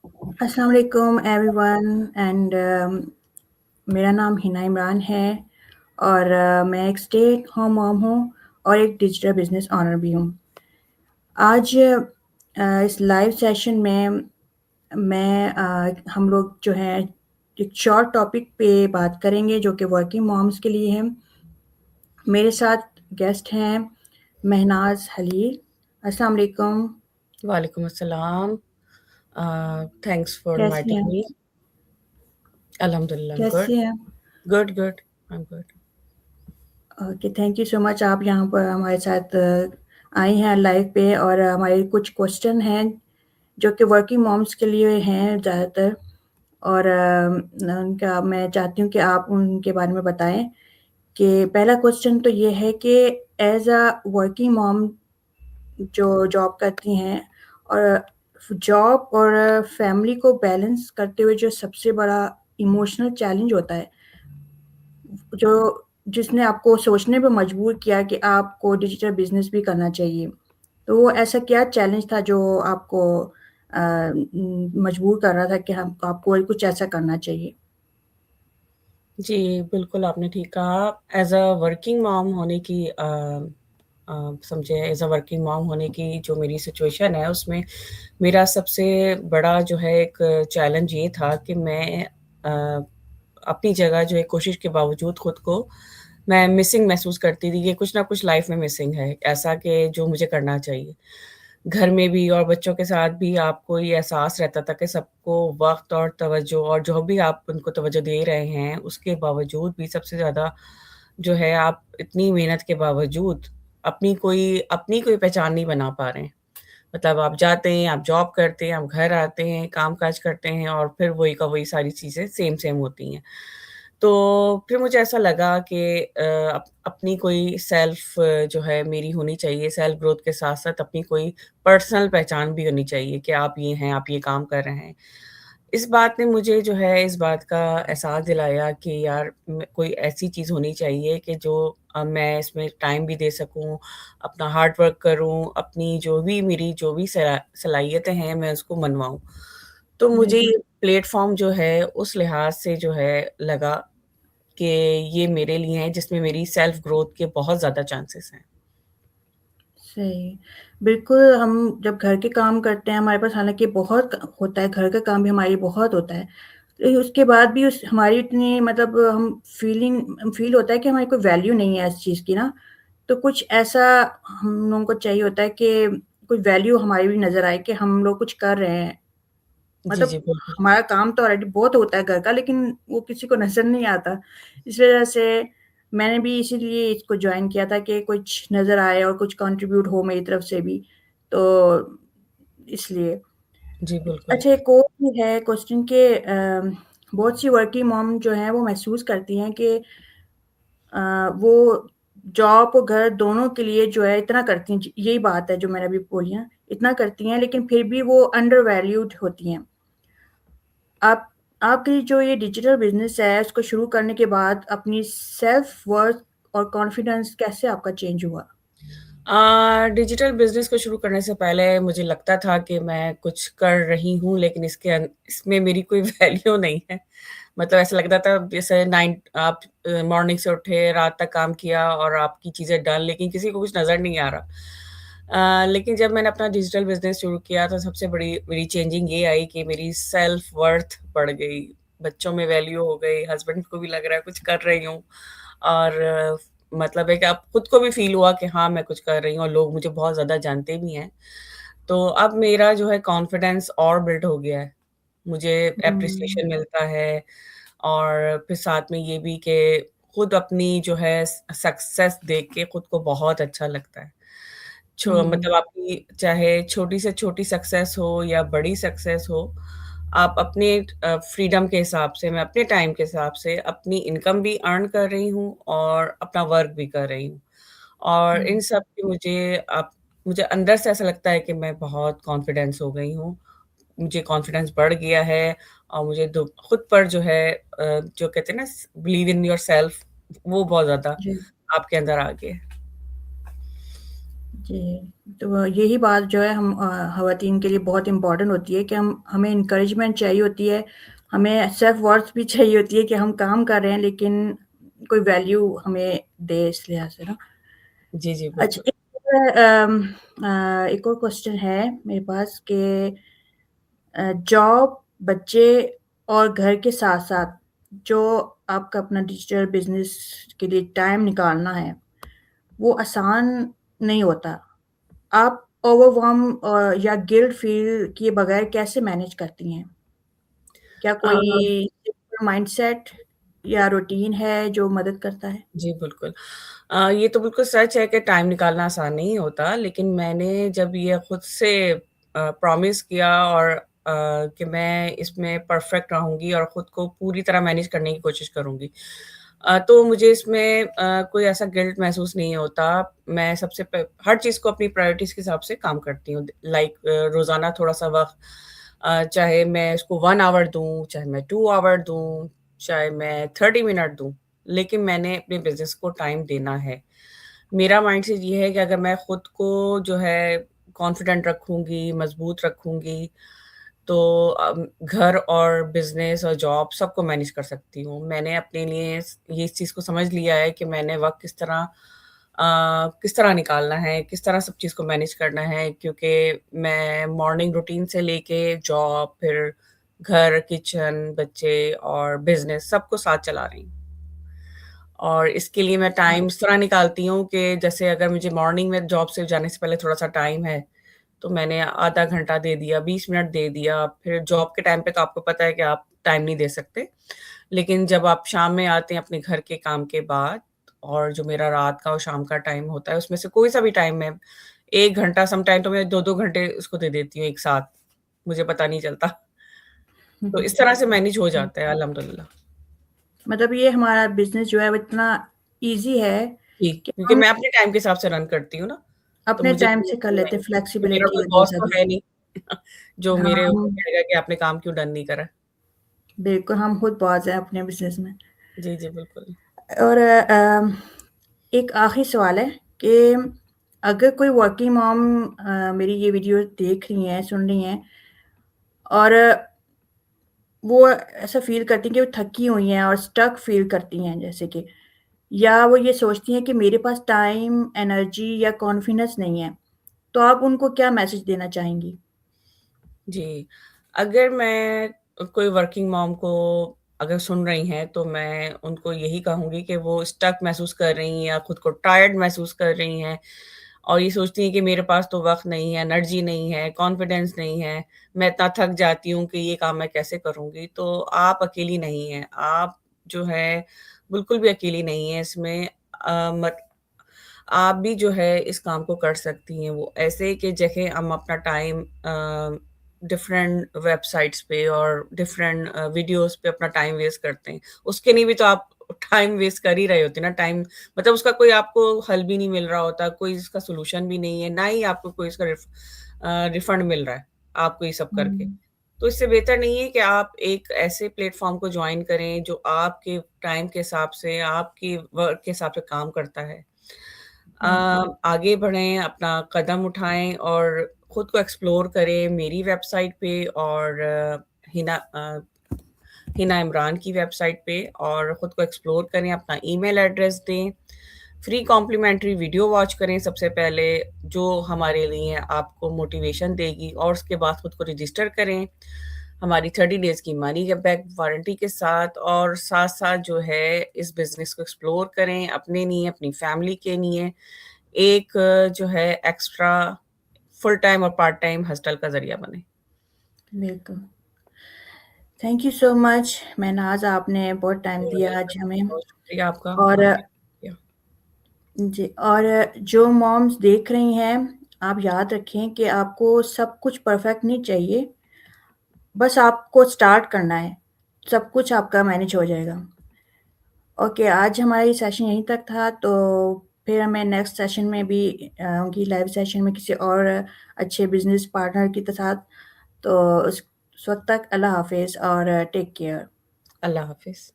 अस्सलाम वालेकुम everyone and मेरा नाम हिना इमरान है और मैं एक स्टे एट होम मॉम हूँ और एक डिजिटल बिजनेस ओनर भी हूँ। आज इस लाइव सेशन में हम लोग जो है एक शॉर्ट टॉपिक पे बात करेंगे जो कि वर्किंग मॉम्स के लिए है। मेरे साथ गेस्ट हैं महनाज हलील। अस्सलाम वालेकुम। वालेकुम अस्सलाम। Thanks for कैसी inviting हैं? me. Alhamdulillah, I'm good. कैसी हैं? Good, good. I'm good. Okay, thank you so much आप यहाँ पर हमारे साथ आई हैं लाइव पे और हमारे कुछ क्वेश्चन हैं जो कि वर्किंग मॉम्स के लिए हैं ज़्यादातर और उनका मैं चाहती हूँ कि आप उनके बारे में बताएं कि पहला क्वेश्चन तो ये है कि एज अ वर्किंग मॉम जो जॉब करती हैं और जॉब और फैमिली को बैलेंस करते हुए जो सबसे बड़ा इमोशनल चैलेंज होता है जो जिसने आपको सोचने पे मजबूर किया कि आपको डिजिटल बिज़नेस भी करना चाहिए। तो वो ऐसा क्या चैलेंज था जो आपको मजबूर कर रहा था कि हम आपको कुछ ऐसा करना चाहिए? जी, बिल्कुल आपने ठीक कहा। एज़ अ वर्किंग मॉम होने की समझे एज़ अ वर्किंग मॉम होने की जो मेरी सिचुएशन है, उसमें मेरा सबसे बड़ा जो है एक चैलेंज ये था कि मैं अपनी जगह जो है कोशिश के बावजूद खुद को मैं मिसिंग महसूस करती थी कि कुछ ना कुछ लाइफ़ में मिसिंग है, ऐसा कि जो मुझे करना चाहिए। घर में भी और बच्चों के साथ भी आपको ये एहसास रहता था कि सबको वक़्त और तवज्जो और जो भी आप उनको तवज्जो दे रहे हैं, उसके बावजूद भी सबसे ज़्यादा जो है आप इतनी मेहनत के बावजूद अपनी कोई पहचान नहीं बना पा रहे हैं। मतलब आप जाते हैं, आप जॉब करते हैं, आप घर आते हैं, काम-काज करते हैं और फिर वही का वही सारी चीज़ें सेम-सेम होती हैं। तो फिर मुझे ऐसा लगा कि अपनी कोई सेल्फ जो है मेरी होनी चाहिए, सेल्फ ग्रोथ के साथ-साथ अपनी कोई पर्सनल पहचान भी होनी चाहिए कि आप ये हैं, आप ये काम कर रहे हैं। इस बात ने मुझे जो है इस बात का एहसास दिलाया कि यार कोई ऐसी चीज़ होनी चाहिए कि जो मैं इसमें टाइम भी दे सकूँ, अपना हार्ड वर्क करूँ, अपनी जो भी सलाहियतें हैं मैं उसको मनवाऊँ। तो मुझे बिल्कुल, ये प्लेटफ़ॉर्म जो है उस लिहाज़ से जो है लगा कि ये मेरे लिए है जिसमें मेरी सेल्फ ग्रोथ के बहुत ज़्यादा चांसेस हैं। सही। बिल्कुल, हम जब घर के काम करते हैं हमारे पास हालाँकि बहुत होता है, घर का काम भी हमारी बहुत होता है। लेकिन उसके बाद भी उस हमारी इतनी मतलब हम फ़ील होता है कि हमारी कोई वैल्यू नहीं है इस चीज़ की ना। तो कुछ ऐसा हम लोगों को चाहिए होता है कि कोई वैल्यू हमारी भी नज़र आए कि हम लोग कुछ कर रहे हैं। जी, जी, मतलब बिल्कुल। हमारा काम तो ऑलरेडी बहुत होता है घर का लेकिन वो किसी को नज़र नहीं आता। इस वज़ह से मैंने भी इसीलिए इसको जॉइन किया था कि कुछ नज़र आए और कुछ कंट्रीब्यूट हो मेरी तरफ से भी, तो इसलिए। जी, बिल्कुल। अच्छा एक और भी है क्वेश्चन कि बहुत सी वर्किंग मॉम जो हैं वो महसूस करती हैं कि वो जॉब और घर दोनों के लिए जो है इतना करती हैं यही बात है जो मैंने अभी बोली ना, इतना करती हैं लेकिन फिर भी वो अंडर वैल्यूड होती हैं। आप आपकी जो ये डिजिटल बिज़नेस है उसको शुरू करने के बाद अपनी सेल्फ वर्थ और कॉन्फिडेंस कैसे आपका चेंज हुआ? डिजिटल बिज़नेस को शुरू करने से पहले मुझे लगता था कि मैं कुछ कर रही हूँ, लेकिन इसमें मेरी कोई वैल्यू नहीं है। मतलब ऐसा लगता था जैसे आप मॉर्निंग से उठे, रात तक काम किया और आपकी चीज़ें डन, लेकिन किसी को कुछ नज़र नहीं आ रहा। लेकिन जब मैंने अपना डिजिटल बिज़नेस शुरू किया तो सबसे बड़ी मेरी चेंजिंग ये आई कि मेरी सेल्फ वर्थ बढ़ गई, बच्चों में वैल्यू हो गई, हस्बैंड को भी लग रहा है कुछ कर रही हूँ और मतलब है कि अब खुद को भी फ़ील हुआ कि हाँ, मैं कुछ कर रही हूँ और लोग मुझे बहुत ज़्यादा जानते भी हैं। तो अब मेरा जो है कॉन्फिडेंस और बिल्ड हो गया है। मुझे हुँ, एप्रिसिएशन मिलता है और फिर साथ में ये भी कि खुद अपनी जो है सक्सेस देख के खुद को बहुत अच्छा लगता है। हुँ, मतलब आपकी चाहे छोटी से छोटी सक्सेस हो या बड़ी सक्सेस हो, आप अपने फ्रीडम के हिसाब से, मैं अपने टाइम के हिसाब से अपनी इनकम भी अर्न कर रही हूँ और अपना वर्क भी कर रही हूँ। और इन हुँ, सब की मुझे अंदर से ऐसा लगता है कि मैं बहुत कॉन्फिडेंस हो गई हूँ। मुझे कॉन्फिडेंस बढ़ गया है और मुझे खुद पर जो है जो कहते हैं ना बिलीव इन योरसेल्फ वो बहुत ज़्यादा जी। आपके अंदर आ गया है। जी, तो यही बात जो है ख़वातीन के लिए बहुत इम्पोर्टेंट होती है कि हमें एनकरेजमेंट चाहिए होती है, हमें सेल्फ वर्थ भी चाहिए होती है कि हम काम कर रहे हैं लेकिन कोई वैल्यू हमें दे इस लिहाज़ से ना। जी, जी, अच्छा बिल्कुल। एक और क्वेश्चन है मेरे पास कि जॉब, बच्चे और घर के साथ-साथ जो आपका अपना डिजिटल बिज़नेस के लिए टाइम निकालना है, वो आसान नहीं होता। आप ओवरवेल्म या गिल्ट फ़ील किए बगैर कैसे मैनेज करती हैं? क्या अ, कोई सिंपल माइंडसेट या रूटीन है जो मदद करता है? जी, बिल्कुल। ये तो बिल्कुल सच है कि टाइम निकालना आसान नहीं होता, लेकिन मैंने जब ये खुद से प्रॉमिस किया और कि मैं इसमें परफ़ेक्ट रहूँगी और खुद को पूरी तरह मैनेज करने की कोशिश करूँगी। तो मुझे इसमें कोई ऐसा गिल्ट महसूस नहीं होता। मैं सबसे प हर चीज़ को अपनी प्रायोरिटीज़ के हिसाब से काम करती हूँ। लाइक रोज़ाना थोड़ा-सा वक़्त चाहे मैं इसको 1 आवर दूँ, चाहे मैं 2 आवर दूँ, चाहे मैं 30 मिनट दूँ। लेकिन मैंने अपने बिज़नेस को टाइम देना है। मेरा माइंडसेट ये है कि अगर मैं खुद को जो है कॉन्फिडेंट रखूँगी, मज़बूत रखूँगी, तो घर और बिज़नेस और जॉब सबको मैनेज कर सकती हूँ। मैंने अपने लिए ये इस चीज़ को समझ लिया है कि मैंने वक़्त किस तरह निकालना है, किस तरह सब चीज़ को मैनेज करना है क्योंकि मैं मॉर्निंग रूटीन से लेके जॉब, फिर घर, किचन, बच्चे और बिज़नेस सबको साथ चला रही हूँ। और इसके लिए मैं टाइम इस तरह निकालती हूँ कि जैसे अगर मुझे मॉर्निंग में जॉब से जाने से पहले थोड़ा-सा टाइम है, तो मैंने आधा घंटा दे दिया, 20 मिनट दे दिया, फिर जॉब के टाइम पे तो आपको पता है कि आप टाइम नहीं दे सकते। लेकिन जब आप शाम में आते हैं अपने घर के काम के बाद और जो मेरा रात का और शाम का टाइम होता है, उसमें से कोई-सा भी टाइम मैं 1 घंटा सम टाइम तो मैं 2-2 घंटे उसको दे देती हूँ एक साथ, मुझे पता नहीं चलता। हुँ, तो हुँ। इस तरह से मैनेज हो जी, जाता है अल्हम्दुलिल्लाह। मतलब ये हमारा बिज़नेस जो है वो इतना ईज़ी है जी, कि क्योंकि हम मैं अपने टाइम के हिसाब से रन करती हूँ ना, तो अपने मुझे टाइम कोई से कर इश्यू लेते नहीं हैं, क्योंकि मेरा फ्लेक्सिबिलिटी कोई है बॉस जैसा तो भी। है नहीं, जो हाँ, मेरे ऊपर हम कहेगा कि आपने काम क्यों डन नहीं करा। बिल्कुल, हम खुद बॉस हैं अपने बिज़नेस में। जी, जी, बिल्कुल। और एक आखिरी सवाल है कि अगर कोई वर्किंग मॉम मेरी ये वीडियो देख रही हैं, सुन रही हैं और वो ऐसा फ़ील करती हैं कि वो थकी हुई हैं और स्टक फ़ील करती हैं जैसे कि या वो ये सोचती हैं कि मेरे पास टाइम, एनर्जी या कॉन्फिडेंस नहीं है, तो आप उनको क्या मैसेज देना चाहेंगी? जी, अगर मैं कोई वर्किंग मॉम को अगर सुन रही हैं, तो मैं उनको यही कहूँगी कि वो स्टक महसूस कर रही हैं या खुद को टायर्ड महसूस कर रही हैं और ये सोचती हैं कि मेरे पास तो वक़्त नहीं है, एनर्जी नहीं है, कॉन्फिडेंस नहीं है, मैं इतना थक जाती हूँ कि ये काम मैं कैसे करूँगी? तो आप अकेली नहीं हैं, आप जो है बिल्कुल भी अकेली नहीं हैं इसमें मत आप भी जो है इस काम को कर सकती हैं। वो ऐसे कि जगह हम अपना टाइम डिफरेंट वेबसाइट्स पे और डिफरेंट वीडियोज़ पे अपना टाइम वेस्ट करते हैं। उसके लिए भी तो आप टाइम वेस्ट कर ही रहे होते हैं ना, टाइम मतलब उसका कोई आपको हल भी नहीं मिल रहा होता, कोई इसका सॉल्यूशन भी नहीं है, ना ही आपको कोई इसका रिफंड मिल रहा है, आपको ये सब करके। हुँ, तो इससे बेहतर नहीं है कि आप एक ऐसे प्लेटफ़ॉर्म को जॉइन करें जो आपके टाइम के हिसाब से, आपकी वर्क के हिसाब से काम करता है। बिल्कुल। आगे बढ़ें, अपना कदम उठाएँ और खुद को एक्सप्लोर करें मेरी वेबसाइट पे और हिना इमरान की वेबसाइट पे और खुद को एक्सप्लोर करें, अपना ईमेल एड्रेस दें, फ्री कॉम्प्लीमेंट्री वीडियो वॉच करें सबसे पहले, जो हमारे लिए आपको मोटिवेशन देगी और उसके बाद खुद को रजिस्टर करें, हमारी 30 डेज़ की मनी बैक वारंटी के साथ और साथ-साथ जो है इस बिज़नेस को एक्सप्लोर करें, अपने लिए, अपनी फैमिली के लिए एक जो है एक्स्ट्रा फुल टाइम और पार्ट टाइम हस्टल का ज़रिया बने। बिल्कुल। थैंक यू सो मच महनाज़ आपने बहुत टाइम दिया आज वेलकम, हमें बहुत शुक्रिया आपका, और आपने किया। जी और जो मॉम्स देख रही हैं, आप याद रखें कि आपको सब कुछ परफेक्ट नहीं चाहिए, बस आपको स्टार्ट करना है, सब कुछ आपका मैनेज हो जाएगा। ओके, आज हमारा ये सेशन यहीं तक था, तो फिर मैं नेक्स्ट सेशन में भी आऊँगी लाइव सेशन में किसी और अच्छे बिज़नेस पार्टनर के साथ। तो उस वक़्त तक अल्लाह हाफ़िज़ और टेक केयर। अल्लाह हाफ़िज़।